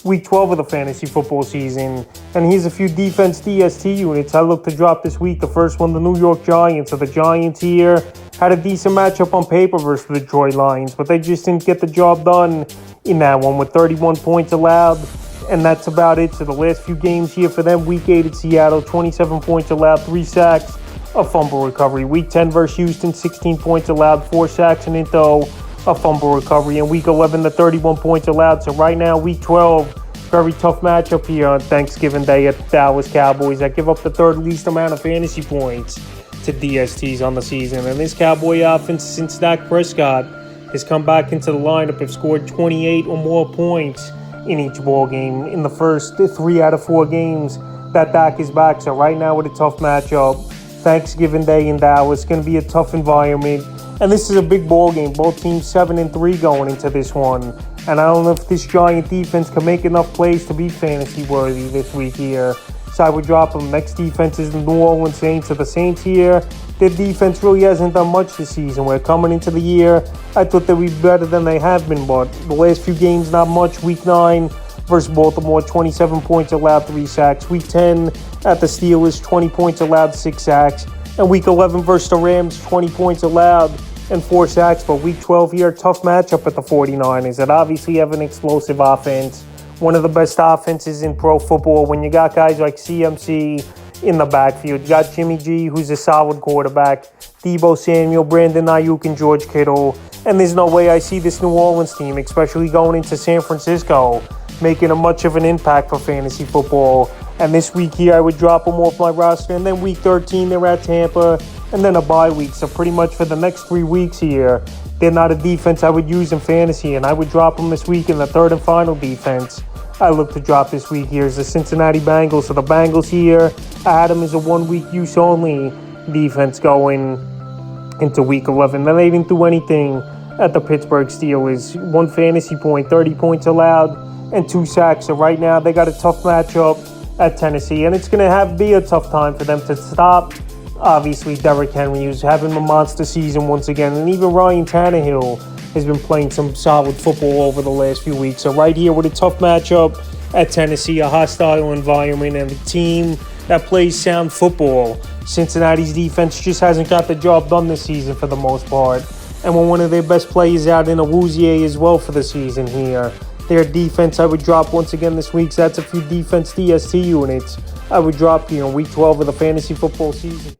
week 12 of the fantasy football season. And here's a few defense DST units I look to drop this week. The first one, the New York Giants. So the Giants here had a decent matchup on paper versus the Detroit Lions, but they just didn't get the job done in that one with 31 points allowed. And that's about it. So the last few games here for them, week 8 at Seattle, 27 points allowed, 3 sacks, a fumble recovery. Week 10 versus Houston, 16 points allowed, 4 sacks, and into a fumble recovery. And week 11, the 31 points allowed. So right now, week 12, very tough matchup here on Thanksgiving Day at the Dallas Cowboys that give up the third least amount of fantasy points to DSTs on the season. And this Cowboy offense, since Dak Prescott has come back into the lineup, have scored 28 or more points in each ball game in the first 3 out of 4 games that Dak is back. So right now with a tough matchup, Thanksgiving Day in Dallas, going to be a tough environment. And this is a big ball game. Both teams 7-3 going into this one. And I don't know if this Giant defense can make enough plays to be fantasy worthy this week here. So I would drop them. Next defense is the New Orleans Saints. So the Saints here, their defense really hasn't done much this season. We're coming into the year, I thought they'd be better than they have been. But the last few games, not much. Week 9 versus Baltimore, 27 points allowed, 3 sacks. Week 10 at the Steelers, 20 points allowed, 6 sacks. And week 11 versus the Rams, 20 points allowed and 4 sacks. But week 12 here, tough matchup at the 49ers that obviously have an explosive offense. One of the best offenses in pro football when you got guys like CMC in the backfield. You got Jimmy G, who's a solid quarterback, Deebo Samuel, Brandon Ayuk, and George Kittle. And there's no way I see this New Orleans team, especially going into San Francisco, making a much of an impact for fantasy football. And this week here, I would drop them off my roster. And then week 13, they're at Tampa, and then a bye week. So pretty much for the next 3 weeks here, they're not a defense I would use in fantasy. And I would drop them this week in the third and final defense I look to drop this week here is the Cincinnati Bengals. So the Bengals here, I had them as a 1-week use only defense going into week 11. Then they didn't do anything at the Pittsburgh Steelers. 1 fantasy point, 30 points allowed, and 2 sacks. So right now they got a tough matchup at Tennessee, and it's going to be a tough time for them to stop. Obviously, Derrick Henry, who's having a monster season once again, and even Ryan Tannehill has been playing some solid football over the last few weeks. So right here with a tough matchup at Tennessee, a hostile environment, and a team that plays sound football. Cincinnati's defense just hasn't got the job done this season for the most part. And when one of their best players out in Awuzie as well for the season here. Their defense I would drop once again this week. So that's a few defense DST units I would drop here in week 12 of the fantasy football season.